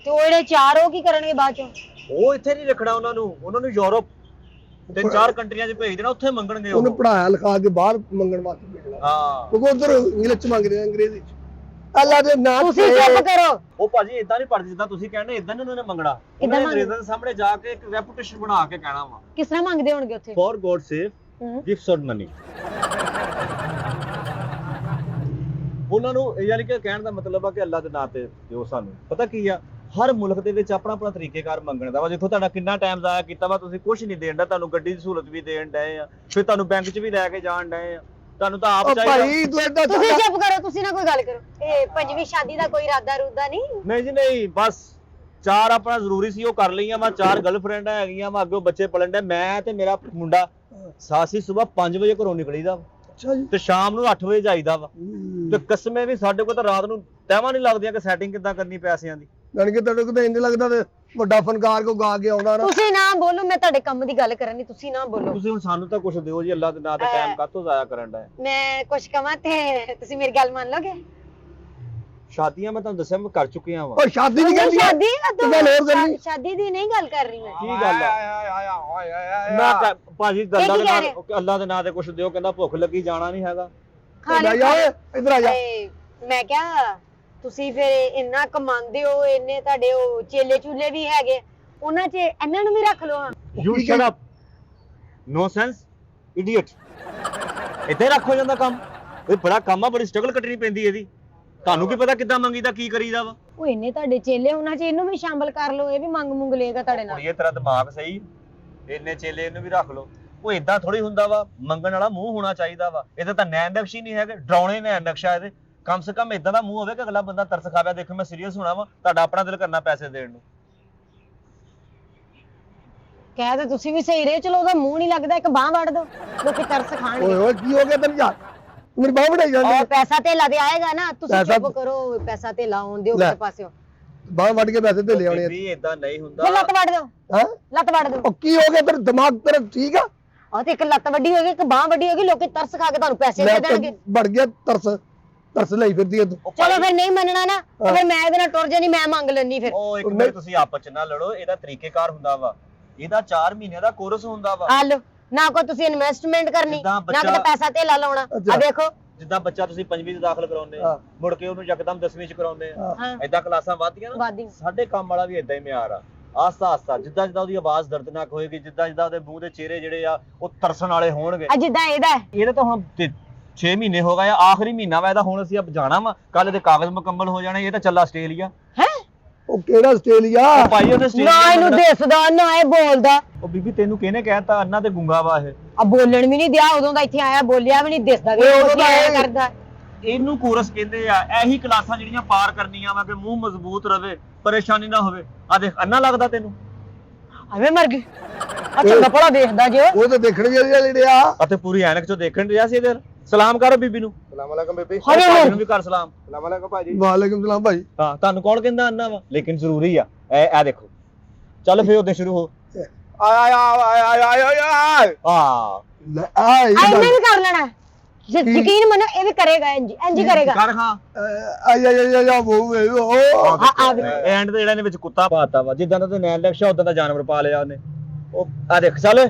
ਤੇ ਉਹ ਜਿਹੜੇ ਚਾਰ ਉਹ ਕੀ ਕਰਨਗੇ ਬਾਅਦ ਚੋਂ? ਉਹ ਇੱਥੇ ਨਹੀਂ ਰੱਖਣਾ ਉਹਨਾਂ ਨੂੰ ਯੂਰਪ ਤੇ 4 ਕੰਟਰੀਆਂ 'ਚ ਭੇਜ ਦੇਣਾ, ਉੱਥੇ ਮੰਗਣਗੇ ਉਹਨੂੰ ਉਹ। ਪੜਾਇਆ ਲਿਖਾ ਕੇ ਬਾਹਰ ਮੰਗਣ ਵਾਸਤੇ ਭੇਜਣਾ। ਹਾਂ ਕਿਉਂਕਿ ਉਧਰ ਇੰਗਲਿਸ਼ ਚ ਮੰਗਦੇ ਆ, ਅੰਗਰੇਜ਼ੀ ਚ। ਅੱਲਾ ਦੇ ਨਾਂ ਤੁਸੀਂ ਚੁੱਪ ਕਰੋ। ਉਹ ਭਾਜੀ ਇਦਾਂ ਨਹੀਂ ਪੜਦੇ ਜਿੱਦਾਂ ਤੁਸੀਂ ਕਹਿੰਦੇ, ਇਦਾਂ ਨਹੀਂ ਉਹਨਾਂ ਨੇ ਮੰਗਣਾ। ਉਹਨਾਂ ਨੇ ਅੰਗਰੇਜ਼ਾਂ ਦੇ ਸਾਹਮਣੇ ਜਾ ਕੇ ਇੱਕ ਰੈਪੂਟੇਸ਼ਨ ਬਣਾ ਕੇ ਕਹਿਣਾ ਵਾ, ਕਿਸ ਤਰ੍ਹਾਂ ਮੰਗਦੇ ਹੋਣਗੇ ਉੱਥੇ? ਫॉर गॉड सेव गिफ्ट्स और मनी। ਉਹਨਾਂ ਨੂੰ ਯਾਨੀ ਕਿ ਕਹਿਣ ਦਾ ਮਤਲਬ ਆ ਕਿ ਅੱਲਾ ਦੇ ਨਾਂ ਤੇ ਦਿਓ ਸਾਨੂੰ। ਪਤਾ ਕੀ ਆ, ਹਰ ਮੁਲਕ ਦੇ ਵਿੱਚ ਆਪਣਾ ਤਰੀਕੇਕਾਰ ਮੰਗਣ ਦਾ ਵਾ। ਜਿੱਥੋਂ ਤੁਹਾਡਾ ਕਿੰਨਾ ਟਾਈਮ ਜ਼ਾਇਆ ਕੀਤਾ ਵਾ, ਤੁਸੀਂ ਕੁਝ ਨਹੀਂ ਦੇਣ ਦਾ, ਤੁਹਾਨੂੰ ਗੱਡੀ ਦੀ ਸਹੂਲਤ ਵੀ ਦੇਣ ਡਏ ਆ, ਫਿਰ ਤੁਹਾਨੂੰ ਬੈਂਕ 'ਚ ਵੀ ਲੈ ਕੇ ਜਾਣ ਡਏ ਆ, ਤੁਹਾਨੂੰ ਤਾਂ ਆਪ ਚਾਹੀਦਾ। ਭਾਈ ਤੂੰ ਏਦਾਂ ਤੁਸੀਂ ਚੁੱਪ ਕਰੋ, ਤੁਸੀਂ ਨਾ ਕੋਈ ਗੱਲ ਕਰੋ। ਇਹ ਪੰਜਵੀਂ ਸ਼ਾਦੀ ਦਾ ਕੋਈ ਇਰਾਦਾ ਰੂਦਾ ਨਹੀਂ? ਨਹੀਂ ਜੀ ਨਹੀਂ, ਬਸ 4 ਆਪਣਾ ਜ਼ਰੂਰੀ ਸੀ ਉਹ ਕਰ ਲਈਆਂ ਵਾ। 4 ਗਰਲਫ੍ਰੈਂਡਾਂ ਹੈਗੀਆਂ ਵਾ, ਅੱਗੇ ਬੱਚੇ ਪਲਣ ਡੇ। ਮੈਂ ਤੇ ਮੇਰਾ ਮੁੰਡਾ ਸਾਸੀ ਸਵੇਰ 5 ਵਜੇ ਘਰੋਂ ਨਿਕਲੀਦਾ ਅੱਛਾ ਜੀ। ਤੇ ਸ਼ਾਮ ਨੂੰ 8 ਵਜੇ ਜਾਈਦਾ ਵਾ। ਤੇ ਕਸਮੇ ਵੀ ਸਾਡੇ ਕੋਲ ਤਾਂ ਰਾਤ ਨੂੰ ਤੈਵਾਂ ਨਹੀਂ ਲੱਗਦੀਆਂ ਕਿ ਸੈਟਿੰਗ ਕਿੱਦਾਂ ਕਰਨੀ ਪੈਸਿਆਂ ਦੀ। ਜਾਣ ਕੇ ਤੁਹਾਡੇ ਕੋਲ ਤਾਂ ਇੰਜ ਲੱਗਦਾ ਤੇ ਵੱਡਾ ਫਨਕਾਰ ਕੋ ਗਾ ਕੇ ਆਉਂਦਾ ਨਾ। ਤੁਸੀਂ ਨਾ ਬੋਲੋ, ਮੈਂ ਤੁਹਾਡੇ ਕੰਮ ਦੀ ਗੱਲ ਕਰਨੀ, ਤੁਸੀਂ ਨਾ ਬੋਲੋ। ਤੁਸੀਂ ਹੁਣ ਸਾਨੂੰ ਤਾਂ ਕੁਝ ਦਿਓ ਜੀ, ਅੱਲਾ ਦੇ ਨਾਂ ਤੇ ਟਾਈਮ ਕਾਹਤੋਂ ਜ਼ਾਇਆ ਕਰਨ ਦਾ। ਮੈਂ ਕੁਝ ਕਵਾਂ ਤੇ ਤੁਸੀਂ ਮੇਰੀ ਗੱਲ ਮੰਨ ਲਓਗੇ? ਸ਼ਾਦੀਆਂ ਮੈਂ ਤੁਹਾਨੂੰ ਦੱਸਿਆ ਮੈਂ ਕਰ ਚੁੱਕਿਆ ਵਾਂ। ਉਹ ਸ਼ਾਦੀ ਨਹੀਂ ਕਰਨੀ। ਸ਼ਾਦੀ ਤੂੰ ਗੱਲ ਹੋਰ ਕਰਨੀ। ਸ਼ਾਦੀ ਦੀ ਨਹੀਂ ਗੱਲ ਕਰ ਰਹੀ ਮੈਂ। ਕੀ ਗੱਲ ਆ? ਮੈਂ ਭਾਜੀ ਗੱਲਾਂ ਦੇ ਨਾਲ ਅੱਲਾ ਦੇ ਨਾਂ ਤੇ ਕੁਝ ਦਿਓ। ਕਹਿੰਦਾ ਭੁੱਖ ਲੱਗੀ, ਜਾਣਾ ਨਹੀਂ ਹੈਗਾ। ਖਾ ਲੈ ਲਿਓ, ਜਾ ਇੱਧਰ ਆ ਜਾ। ਮੈਂ ਕਿਹਾ ਤੁਸੀਂ ਫਿਰ ਇੰਨਾ ਕਮਾਉਂਦੇ ਹੋ, ਇੰਨੇ ਤੁਹਾਡੇ ਉਹ ਚੇਲੇ ਚੂਲੇ ਵੀ ਹੈਗੇ, ਉਹਨਾਂ 'ਚ ਇਹਨਾਂ ਨੂੰ ਵੀ ਰੱਖ ਲਓ। You shut up, nonsense, idiot. ਇੱਥੇ ਰੱਖੋ ਜਾਂਦਾ ਕੰਮ। ਇਹ ਬੜਾ ਕੰਮ ਆ, ਬੜੀ ਸਟਰਗਲ ਕੱਟਣੀ ਪੈਂਦੀ ਇਹਦੀ। ਤੁਹਾਨੂੰ ਕੀ ਪਤਾ ਕਿੱਦਾਂ ਮੰਗੀਦਾ, ਕੀ ਕਰੀਦਾ ਵਾ। ਉਹ ਇੰਨੇ ਤੁਹਾਡੇ ਚੇਲੇ, ਉਹਨਾਂ 'ਚ ਇਹਨੂੰ ਵੀ ਸ਼ਾਮਲ ਕਰ ਲਓ, ਇਹ ਵੀ ਮੰਗ ਲਏਗਾ ਤੁਹਾਡੇ ਨਾਲ। ਕੁੜੀਏ ਤੇਰਾ ਦਿਮਾਗ ਸਹੀ, ਇੰਨੇ ਚੇਲੇ ਇਹਨੂੰ ਵੀ ਰੱਖ ਲਓ। ਉਹ ਇਦਾਂ ਥੋੜੀ ਹੁੰਦਾ ਵਾ, ਮੰਗਣ ਵਾਲਾ ਮੂੰਹ ਹੋਣਾ ਚਾਹੀਦਾ ਵਾ। ਇਹਦਾ ਤਾਂ ਨੈਣ ਨਕਸ਼ ਹੀ ਨਹੀਂ ਹੈਗੇ, ਡਰਾਉਣੇ ਨੈਣ ਨਕਸ਼ਾ ਇਹਦੇ। ਕਮ ਸੇ ਕਮ ਇਦਾਂ ਦਾ ਮੂੰਹ ਹੋਵੇ ਕਿ ਅਗਲਾ ਬੰਦਾ ਤਰਸ ਖਾਵੇ, ਦੇਖੋ ਮੈਂ ਸੀਰੀਅਸ ਹੋਣਾ ਵਾ, ਤੁਹਾਡਾ ਆਪਣਾ ਦਿਲ ਕਰਨਾ ਪੈਸੇ ਦੇਣ ਨੂੰ। ਕਹਿ ਤਾਂ ਤੁਸੀਂ ਵੀ ਸਹੀ ਰਹੇ, ਚਲੋ ਉਹਦਾ ਮੂੰਹ ਨਹੀਂ ਲੱਗਦਾ, ਇੱਕ ਬਾਹ ਵੜ ਦੋ, ਲੋਕੀ ਤਰਸ ਖਾਣਗੇ। ਓਏ ਓਏ ਕੀ ਹੋ ਗਿਆ ਤੈਨੂੰ ਯਾਰ? ਮੇਰੀ ਬਾਹ ਵੜਾਈ ਜਾਂਦੀ। ਉਹ ਪੈਸਾ ਧੇਲਾ ਤੇ ਆਏਗਾ ਨਾ, ਤੁਸੀਂ ਪੈਸਾ- ਚੁੱਪ ਕਰੋ। ਪੈਸਾ ਧੇਲਾ ਆਉਣ ਦਿਓ ਲੈ। ਕਿਸੇ ਪਾਸਿਓਂ। ਬਾਹ ਵੱਢ ਕੇ ਪੈਸੇ ਤੇ ਲੈ ਆਉਣੇ। ਵੀ ਇਦਾਂ ਨਹੀਂ ਫਿਰ ਹੁੰਦਾ। ਲੱਤ ਵੜ ਦਿਓ, ਹਾਂ ਲੱਤ ਵੜ ਦਿਓ। ਉਹ ਕੀ ਹੋ ਗਿਆ ਤੇਰਾ ਦਿਮਾਗ ਤੇਰਾ ਠੀਕ ਆ? ਆਹ ਤੇ ਇੱਕ ਲੱਤ ਵੱਡੀ ਹੋਏਗੀ, ਇੱਕ ਬਾਹ ਵੱਡੀ ਹੋਏਗੀ, ਲੋਕੀ ਤਰਸ ਖਾ ਕੇ ਤੁਹਾਨੂੰ ਪੈਸੇ ਦੇ ਦੇਣਗੇ। ਵੜ ਗਿਆ ਤਰਸ ਲਈ ਫਿਰਦੀ ਐ ਤੂੰ। ਚਲੋ ਫਿਰ ਨਹੀਂ ਮੰਨਣਾ ਨਾ, ਤੇ ਫਿਰ ਮੈਂ ਇਹਦੇ ਨਾਲ ਟੁਰ ਜਾਣੀ, ਮੈਂ ਮੰਗ ਲੈਣੀ ਫਿਰ। ਉਹ ਇੱਕ ਮਿੰਟ ਤੁਸੀਂ ਆਪਸ ਚ ਨਾ ਲੜੋ, ਇਹਦਾ ਤਰੀਕੇਕਾਰ ਹੁੰਦਾ ਵਾ। ਇਹਦਾ 4 ਮਹੀਨਿਆਂ ਦਾ ਕੋਰਸ ਹੁੰਦਾ ਵਾ। ਆ ਲਓ, ਨਾ ਕੋਈ ਤੁਸੀਂ ਇਨਵੈਸਟਮੈਂਟ ਕਰਨੀ, ਜਿੱਦਾਂ ਨਾ ਬੱਚਾ- ਕਿਤੇ ਪੈਸਾ ਧੇਲਾ ਲਾਉਣਾ। ਅੱਛਾ। ਆ ਦੇਖੋ, ਜਿੱਦਾਂ ਬੱਚਾ ਤੁਸੀਂ 5ਵੀਂ ਚ ਦਾਖਲ ਕਰਾਉਂਦੇ ਆ, ਹਾਂ। ਮੁੜ ਕੇ ਉਹਨੂੰ ਯਕਦਮ 10ਵੀਂ ਚ ਕਰਾਉਂਦੇ ਆ, ਹਾਂ ਏਦਾਂ ਕਲਾਸਾਂ ਵੱਧਦੀਆਂ ਨਾ। ਵਾਦੀ ਸਾਡੇ ਕੰਮ ਵਾਲਾ ਵੀ ਏਦਾਂ ਹੀ ਮਿਆਰ ਆ। ਆਸਤਾ ਆਸਤਾ ਜਿੱਦਾਂ ਜਿੱਦਾਂ ਉਹਦੀ ਆਵਾਜ਼ ਦਰਦਨਾਕ ਹੋਏਗੀ, ਜਿੱਦਾਂ ਜਿੱਦਾਂ ਉਹਦੇ ਮੂੰਹ ਦੇ ਚਿਹਰੇ ਜਿਹੜੇ ਆ ਉਹ ਤਰਸਣ ਵਾਲੇ ਹੋਣਗੇ। ਆ ਜਿੱਦਾਂ ਇਹਦਾ ਹੈ। ਇਹਦੇ ਤਾਂ ਹੁਣ 6 ਮਹੀਨੇ ਹੋ ਗਏ ਆ, ਆਖਰੀ ਮਹੀਨਾ ਵਾ ਇਹਦਾ। ਹੁਣ ਅਸੀਂ ਅਬ ਜਾਣਾ ਵਾ, ਕੱਲ ਦੇ ਕਾਗਜ਼ ਮੁਕੰਮਲ ਹੋ ਜਾਣੇ। ਇਹ ਤਾਂ ਚੱਲਾ ਆਸਟ੍ਰੇਲੀਆ। ਹੈ ਉਹ ਕਿਹੜਾ ਆਸਟ੍ਰੇਲੀਆ? ਉਹ ਭਾਈ ਉਹਦੇ ਨਾ ਆਸਟ੍ਰੇਲੀਆ ਇਹਨੂੰ ਦਿਸਦਾ, ਨਾ ਇਹ ਬੋਲਦਾ। ਉਹ ਬੀਬੀ ਤੈਨੂੰ ਕਿਹਨੇ ਕਹਿਤਾ ਅੰਨਾ ਤੇ ਗੁੰਗਾ ਵਾ ਇਹ? ਆ ਬੋਲਣ ਵੀ ਨਹੀਂ ਦਿਆ, ਉਦੋਂ ਦਾ ਇੱਥੇ ਆਇਆ, ਬੋਲਿਆ ਵੀ ਨਹੀਂ, ਦਿਸਦਾ ਵੀ ਓਏ ਨਹੀਂ, ਉਦੋਂ ਦਾ ਆਇਆ ਇਹ- ਕਰਦਾ। ਇਹਨੂੰ ਕੋਰਸ ਕਹਿੰਦੇ ਆ। ਇਹੀ ਕਲਾਸਾਂ ਜਿਹੜੀਆਂ ਪਾਰ ਕਰਨੀਆਂ ਵਾ ਕਿ ਮੂੰਹ ਮਜ਼ਬੂਤ ਰਵੇ, ਪਰੇਸ਼ਾਨੀ ਨਾ ਹੋਵੇ। ਆ ਦੇਖ, ਅੰਨਾ ਲੱਗਦਾ ਤੈਨੂੰ? ਐਵੇਂ ਮਰ ਗਈ। ਆ ਚੰਗਾ ਭਲਾ ਦੇਖਦਾ ਜੇ। ਉਹ ਤਾਂ ਦੇਖਣ ਜਿਹੜੇ ਆ। ਅਤੇ ਪੂਰੀ ਐਨਕ ਚੋਂ ਦੇਖਣ ਰਿਹਾ ਸੀ ਇਹਦੇ। ਸਲਾਮ ਕਰੋ ਬੀਬੀ ਨੂੰ। ਸਲਾਮ ਅਲੈਕਮ ਬੇਬੀ। ਹਰੇ ਭਾਜੀ ਨੂੰ ਵੀ ਕਰ ਸਲਾਮ। ਸਲਾਮ ਅਲੈਕਮ ਭਾਜੀ। ਵਾਲੇਕੁਮ ਸਲਾਮ ਭਾਜੀ। ਹਾਂ, ਤੁਹਾਨੂੰ ਕੌਣ ਕਹਿੰਦਾ ਅੰਨਾ ਵਾ? ਲੇਕਿਨ ਜ਼ਰੂਰੀ ਆ। ਇਹ ਦੇਖੋ, ਚੱਲ ਫੇਰ ਉਹਦੇ ਸ਼ੁਰੂ ਹੋ। ਆਏ ਹਾਂ ਲੈ ਆ ਇਹਨੇ ਵੀ ਕਰ ਲੈਣਾ, ਯਕੀਨ ਮੰਨੋ, ਇਹ ਵੀ ਕਰੇਗਾ, ਇੰਜ ਹੀ ਕਰੇਗਾ। ਕਰ ਖਾਂ। ਆ ਉਹ ਐਂਡ ਤੇ ਜਿਹੜਾ ਇਹਨੇ ਵਿੱਚ ਕੁੱਤਾ ਪਾਤਾ ਵਾ, ਜਿੱਦਾਂ ਦਾ ਤੇ ਨੈਣ ਲਕਸ਼ਾ ਉਦਾਂ ਦਾ ਜਾਨਵਰ ਪਾ ਲਿਆ ਉਹਨੇ। ਉਹ ਆ ਦੇਖ, ਚੱਲ।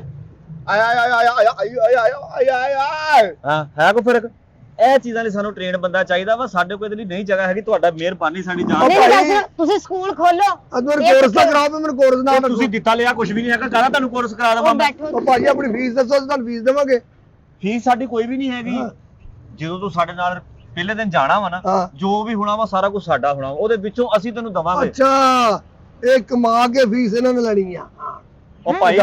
ਹਾਂ, ਹੈ ਕੋਈ ਫਰਕ? ਇਹ ਚੀਜ਼ਾਂ ਲਈ ਸਾਨੂੰ ਟ੍ਰੇਨ ਬੰਦਾ ਚਾਹੀਦਾ ਵਾ। ਸਾਡੇ ਕੋਲ ਇਹਦੇ ਲਈ ਨਹੀਂ ਜਗ੍ਹਾ ਹੈਗੀ। ਤੁਹਾਡਾ ਮਿਹਰਬਾਨੀ ਸਾਡੀ ਜਾਨ। ਨਹੀਂ ਦੱਸ, ਤੁਸੀਂ ਸਕੂਲ ਖੋਲੋ। ਮੈਨੂੰ ਕੋਰਸ ਦਾ ਕਰਾਓ, ਮੈਨੂੰ ਕੋਰਸ ਨਾ ਦੱਸੋ। ਤੁਸੀਂ ਦਿੱਤਾ ਲਿਆ ਕੁਝ ਵੀ ਨਹੀਂ ਹੈਗਾ, ਕਾਹਦਾ ਤੁਹਾਨੂੰ ਕੋਰਸ ਕਰਾ ਉਹ ਦਵਾਂ ਮੈਂ? ਬੈਠੋ। ਉਹ ਭਾਜੀ ਆਪਣੀ ਫੀਸ ਦੱਸੋ, ਤੁਹਾਨੂੰ ਫੀਸ ਦੇਵਾਂਗੇ। ਫੀਸ ਸਾਡੀ ਕੋਈ ਵੀ ਨਹੀਂ ਹੈਗੀ। ਜਦੋਂ ਤੂੰ ਸਾਡੇ ਨਾਲ ਪਹਿਲੇ ਦਿਨ ਜਾਣਾ ਵਾ ਨਾ, ਹਾਂ। ਜੋ ਵੀ ਹੋਣਾ ਵਾ ਸਾਰਾ ਕੁਝ ਸਾਡਾ ਹੋਣਾ ਵਾ। ਉਹਦੇ ਵਿੱਚੋਂ ਅਸੀਂ ਤੈਨੂੰ ਦਵਾਂਗੇ। ਅੱਛਾ, ਇਹ ਕਮਾ ਕੇ ਫੀਸ ਇਹਨਾਂ ਨੇ ਲੈਣੀ ਆ। ਉਹ ਭਾਈ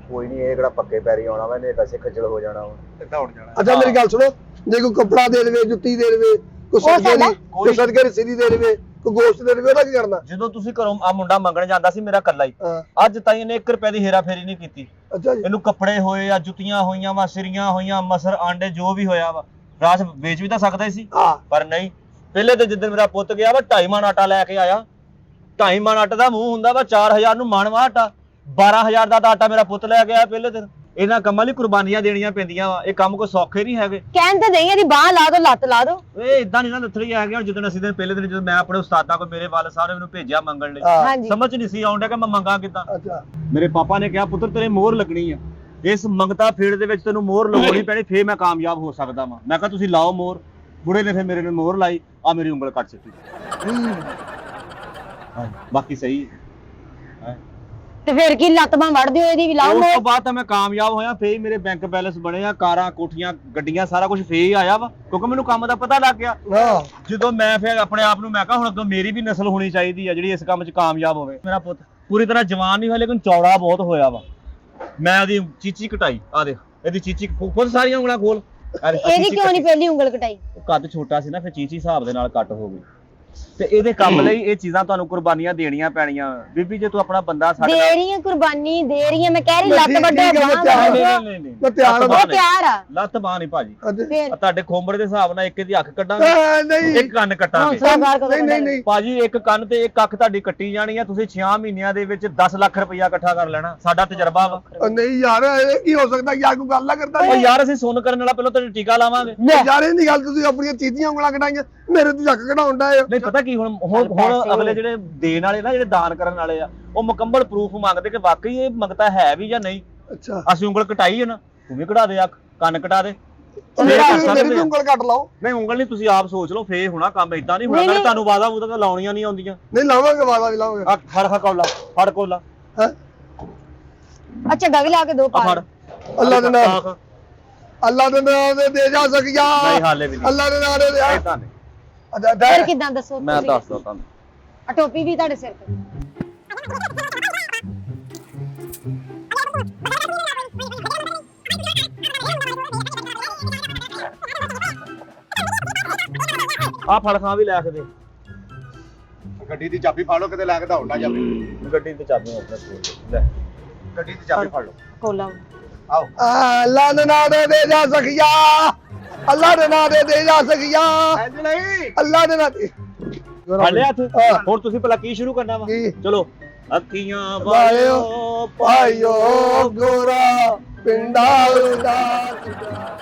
ਕੋਈ ਨਹੀਂ, ਇਹ ਕਿਹੜਾ ਪੱਕੇ ਪੈਰੀ ਆਉਣਾ ਵਾ, ਇਹਨੇ ਪੈਸੇ ਖੱਜਲ ਹੋ ਜਾਣਾ ਵਾ। ਕਿੱਦਾਂ ਉੱਡ ਜਾਣਾ? ਅੱਛਾ ਮੇਰੀ ਗੱਲ ਸੁਣੋ, ਜੇ ਕੋਈ ਕੱਪੜਾ ਦੇ ਦੇਵੇ, ਜੁੱਤੀ ਦੇ ਦੇਵੇ, ਕੋਈ ਉਹ ਸਦਕੇ ਸਾਡਾ- ਦੀ, ਕੋਈ ਸਦਕੇ ਦੀ ਸਿੱਧੀ ਦੇ ਦੇਵੇ, ਕੋਈ ਗੋਸ਼ਤ ਦੇ ਦੇਵੇ ਉਹਦਾ ਕੀ ਕਰਨਾ? ਜਦੋਂ ਤੁਸੀਂ ਘਰੋਂ ਆ ਮੁੰਡਾ ਮੰਗਣ ਜਾਂਦਾ ਸੀ ਮੇਰਾ ਕੱਲਾ ਹੀ, ਹਾਂ ਅੱਜ ਤਾਈਂ ਇਹਨੇ 1 ਰੁਪਏ ਦੀ ਹੇਰਾ ਫੇਰੀ ਨਹੀਂ ਕੀਤੀ। ਅੱਛਾ ਜੀ। ਇਹਨੂੰ ਕੱਪੜੇ ਹੋਏ ਆ, ਜੁੱਤੀਆਂ ਹੋਈਆਂ ਵਾ, ਸਿਰੀਆਂ ਹੋਈਆਂ, ਮਸਰ ਆਂਡੇ ਜੋ ਵੀ ਹੋਇਆ ਵਾ, ਰਾਜ ਵੇਚ ਵੀ ਤਾਂ ਸਕਦਾ ਹੀ ਸੀ, ਹਾਂ ਪਰ ਨਹੀਂ। ਪਹਿਲੇ ਤੇ ਜਿੱਦਣ ਮੇਰਾ ਪੁੱਤ ਗਿਆ ਵਾ 2.5 ਮਣ ਆਟਾ ਲੈ ਕੇ ਆਇਆ। 2.5 ਮਣ ਆਟੇ ਦਾ ਮੂੰਹ ਹੁੰਦਾ ਵਾ 4000 ਨੂੰ ਮਣ ਵਾ ਆਟਾ, 12000 ਦਾ ਤਾਂ ਆਟਾ ਮੇਰਾ ਪੁੱਤ ਲੈ ਕੇ ਆਇਆ ਪਹਿਲੇ ਦਿਨ। ਇਹਨਾਂ ਕੰਮਾਂ ਲਈ ਕੁਰਬਾਨੀਆਂ ਦੇਣੀਆਂ ਪੈਂਦੀਆਂ ਵਾ, ਇਹ ਕੰਮ ਕੋਈ ਸੌਖੇ ਨਹੀਂ ਹੈਗੇ। ਕਹਿਣ ਤੇ ਨਹੀਂ ਇਹਦੀ ਬਾਹ ਲਾ ਦੋ, ਲੱਤ ਲਾ ਦੋ। ਇਹ ਇਦਾਂ ਨਹੀਂ ਨਾ ਲੱਥੜੀ ਆ ਗਿਆ। ਜਦੋਂ ਅਸੀਂ ਪਹਿਲੇ ਦਿਨ ਜਦੋਂ ਮੈਂ ਆਪਣੇ ਉਸਤਾਦਾਂ ਕੋਲ ਮੇਰੇ ਵਾਲ ਸਾਹਿਬ ਨੇ ਮੈਨੂੰ ਭੇਜਿਆ ਮੰਗਣ ਲਈ, ਹਾਂ ਹਾਂਜੀ ਸਮਝ ਨਹੀਂ ਸੀ ਆਉਂਦਾ ਕਿ ਮੈਂ ਮੰਗਾ ਕਿੱਦਾਂ। ਅੱਛਾ ਮੇਰੇ ਪਾਪਾ ਨੇ ਕਿਹਾ ਪੁੱਤਰ ਤੇਰੇ ਮੋਹਰ ਲੱਗਣੀ ਆ, ਇਸ ਮੰਗਤਾ ਫੀਲਡ ਦੇ ਵਿੱਚ ਤੈਨੂੰ ਮੋਹਰ ਲਗਾਉਣੀ ਪੈਣੀ, ਫੇਰ ਮੈਂ ਕਾਮਯਾਬ ਹੋ ਸਕਦਾ ਵਾਂ। ਮੈਂ ਕਿਹਾ ਤੁਸੀਂ ਲਾਓ ਮੋਹਰ। ਬੁੜੇ ਨੇ ਫਿਰ ਮੇਰੇ ਨੇ ਮੋਹਰ ਲਾਈ, ਆ ਮੇਰੀ ਉਂਗਲ ਕੱਟ ਸਿੱਟੀ। ਬਾਕੀ ਸਹੀ ਹੈ। ਤੇ ਫਿਰ ਕੀ ਲੱਤ ਬਾਹ ਵੜ ਦਿਓ ਇਹਦੀ ਵੀ, ਲਾਓ ਉਸ ਤੋਂ ਮੋਰ। ਬਾਅਦ ਤਾਂ ਮੈਂ ਕਾਮਯਾਬ ਹੋਇਆ, ਫੇਰ ਹੀ ਮੇਰੇ ਬੈਂਕ ਬੈਲੈਂਸ ਬਣੇ ਆ, ਕਾਰਾਂ ਕੋਠੀਆਂ ਗੱਡੀਆਂ ਸਾਰਾ ਕੁਝ ਫੇਰ ਹੀ ਆਇਆ ਵਾ, ਕਿਉਂਕਿ ਮੈਨੂੰ ਕੰਮ ਦਾ ਪਤਾ ਲੱਗ ਗਿਆ। ਹਾਂ ਜਦੋਂ ਮੈਂ ਫਿਰ ਆਪਣੇ ਆਪ ਨੂੰ ਮੈਂ ਕਿਹਾ ਹੁਣ ਅੱਗੋਂ ਮੇਰੀ ਵੀ ਨਸਲ ਹੋਣੀ ਚਾਹੀਦੀ ਆ ਜਿਹੜੀ ਇਸ ਕੰਮ 'ਚ ਕਾਮਯਾਬ ਹੋਵੇ। ਮੇਰਾ ਪੁੱਤ ਪੂਰੀ ਤਰ੍ਹਾਂ ਜਵਾਨ ਨਹੀਂ ਹੋਇਆ ਲੇਕਿਨ ਚੌੜਾ ਬਹੁਤ ਹੋਇਆ ਵਾ। ਮੈਂ ਉਹਦੀ ਚੀਚੀ ਕਟਾਈ, ਆ ਦੇਖ ਇਹਦੀ ਚੀਚੀ ਖੁਦ ਸਾਰੀਆਂ ਉਂਗਲਾਂ ਖੋਲ। ਇਹਦੀ ਕਿਉਂ ਨਹੀਂ ਪਹਿਲੀ ਉਂਗਲ ਕਟਾਈ? ਕੱਦ ਛੋਟਾ ਸੀ ਨਾ, ਫਿਰ ਚੀਚੀ ਹਿਸਾਬ ਦੇ ਨਾਲ ਕੱਟ ਹੋ ਗਈ। ਤੇ ਇਹਦੇ ਕੰਮ ਲਈ ਇਹ ਚੀਜ਼ਾਂ ਤੁਹਾਨੂੰ ਕੁਰਬਾਨੀਆਂ ਦੇਣੀਆਂ ਪੈਣੀਆਂ। ਬੀਬੀ ਜੇ ਤੂੰ ਆਪਣਾ ਬੰਦਾ ਸਾਡੇ ਦੇ ਰਹੀ ਹੈ ਕੁਰਬਾਨੀ, ਦੇ ਰਹੀ ਹੈ। ਮੈਂ ਕਹਿ ਰਹੀ ਮੈਂ ਲੱਤ ਠੀਕ- ਵੱਡੋ ਠੀਕ ਹੈ, ਮੈਂ ਬਾਹ ਤਿਆਰ ਵੱਡੋ। ਨਹੀਂ ਮੈਂ ਤਿਆਰ ਉਹ ਤਿਆਰ ਆ। ਲੱਤ ਬਾਹ ਨਹੀਂ ਭਾਜੀ। ਫਿਰ ਤੁਹਾਡੇ ਖੋਂਬੜ ਦੇ ਹਿਸਾਬ ਨਾਲ ਇੱਕ ਦੀ ਅੱਖ ਕੱਢਾਂਗੇ, ਨਹੀਂ ਇੱਕ ਕੰਨ ਕੱਟਾਂਗੇ। ਹੌਸਲਾ ਕਰ ਨਹੀਂ ਨਹੀਂ ਭਾਜੀ ਇੱਕ ਕੰਨ ਤੇ ਇੱਕ ਅੱਖ ਤੁਹਾਡੀ ਕੱਟੀ ਜਾਣੀ ਆ। ਤੁਸੀਂ 6 ਮਹੀਨਿਆਂ ਦੇ ਵਿੱਚ 10 ਲੱਖ ਰੁਪਇਆ ਇਕੱਠਾ ਕਰ ਲੈਣਾ, ਸਾਡਾ ਤਜਰਬਾ ਵਾ। ਨਹੀਂ ਯਾਰ ਇਹ ਕੀ ਹੋ ਸਕਦਾ? ਯਾਰ ਕੋਈ ਗੱਲ ਨਾ ਕਰਦਾ ਉਹ ਯਾਰ ਅਸੀਂ ਸੁਣ ਕਰਨ ਵਾਲਾ ਪਹਿਲਾਂ ਤੈਨੂੰ ਟੀਕਾ ਲਾਵਾਂਗੇ। ਯਾਰ ਇਹ ਨਹੀਂ ਗੱਲ, ਤੁਸੀਂ ਆਪਣੀਆਂ ਚੀਜ਼ੀਆਂ ਉਂਗਲਾਂ ਕਢਾਈਆਂ, ਮੇਰੇ ਤੋਂ ਜੱਕ ਕਢਾਉਂਦਾ ਹੈ। ਨਹੀਂ ਪਤਾ ਕੀ ਹੁਣ ਅਗਲੇ ਜਿਹੜੇ ਦੇਣ ਵਾਲੇ ਨਾ, ਜਿਹੜੇ ਦਾਨ ਕਰਨ ਵਾਲੇ ਆ, ਉਹ ਮੁਕੰਮਲ ਪ੍ਰੂਫ ਮੰਗਦੇ ਕਿ ਵਾਕਈ ਇਹ ਮੰਗਤਾ ਹੈ ਵੀ ਜਾਂ ਨਹੀਂ। ਅੱਛਾ ਅਸੀਂ ਉਂਗਲ ਕਟਾਈ ਹੈ ਨਾ, ਤੂੰ ਵੀ ਕਢਾ ਦੇ, ਅੱਖ ਕੰਨ ਕਟਾ ਦੇ। ਮੇਰੀ ਵੀ ਉਂਗਲ ਕੱਟ ਲਾਓ। ਨਹੀਂ ਉਂਗਲ ਨਹੀਂ, ਤੁਸੀਂ ਆਪ ਸੋਚ ਲਓ, ਫੇਰ ਹੋਣਾ ਕੰਮ। ਇਦਾਂ ਨਹੀਂ ਹੋਣਾ ਨਹੀਂ, ਨਾਲੇ ਤੁਹਾਨੂੰ ਵਾਦਾ ਵੂਦਾ ਤਾਂ ਲਾਉਣੀਆਂ ਨਹੀਂ ਆਉਂਦੀਆਂ। ਨਹੀਂ ਲਾਵਾਂਗੇ, ਵਾਦਾ ਵੀ ਲਾਵਾਂਗੇ। ਆ ਫੜ ਕੋਲਾ, ਫੜ ਕੋਲਾ, ਹੈਂ? ਅੱਛਾ ਡਗ ਲਾ ਕੇ ਦੋ ਆ ਪਾ। ਫੜ। ਅੱਲਾ ਦੇ ਨਾਮ, ਅੱਲਾ ਦੇ ਨਾਮ ਦੇ ਜਾ ਸਕਿਆ। ਨਹੀਂ ਹਾਲੇ ਵੀ ਨਹੀਂ, ਅੱਲਾ ਦੇ ਨਾਮ ਦੇ ਦੇ। ਇਦਾਂ ਨਹੀਂ। ਫਿਰ ਕਿਦਾਂ ਦੱਸੋ? ਮੈਂ ਦੱਸਦਾ ਤੁਹਾਨੂੰ। ਆ ਟੋਪੀ ਵੀ ਤੁਹਾਡੇ ਸਿਰ ਤੇ। ਆ ਫੜ ਖਾਂ ਵੀ ਲੈ ਕੇ ਦੇ। ਗੱਡੀ ਦੀ ਚਾਬੀ ਫੜ ਲਓ, ਕਿਤੇ ਲੈ ਕੇ ਦੌੜ ਨਾ ਜਾਵੇ। ਗੱਡੀ ਤੇ ਚਾਬੀ ਆਪਣੇ ਕੋਲ ਲੈ। ਗੱਡੀ ਦੀ ਚਾਬੀ ਫੜ ਲਓ। ਕੋਲਾ ਆਓ ਅੱਲਾ ਦੇ ਨਾਮ ਦੇ ਜਾ ਸਕਿਆ। ਅੱਲਾ ਦੇ ਨਾਮ ਦੇ ਜਾ ਸਕਿਆ। ਇੰਜ ਨਹੀਂ, ਅੱਲਾ ਦੇ ਨਾਮ ਦੇ। ਫੜ ਲਿਆ ਹੱਥ। ਹਾਂ। ਹੁਣ ਤੁਸੀਂ ਭਲਾ ਕੀ ਸ਼ੁਰੂ ਕਰਨਾ ਵਾ? ਕੀ? ਚਲੋ। ਅੱਖੀਆਂ ਵਾਲਿਓ ਵਾਲਿਓ ਭਾਈਓ ਗੋਰਾ ਪਿੰਡਾਂ ਦਾ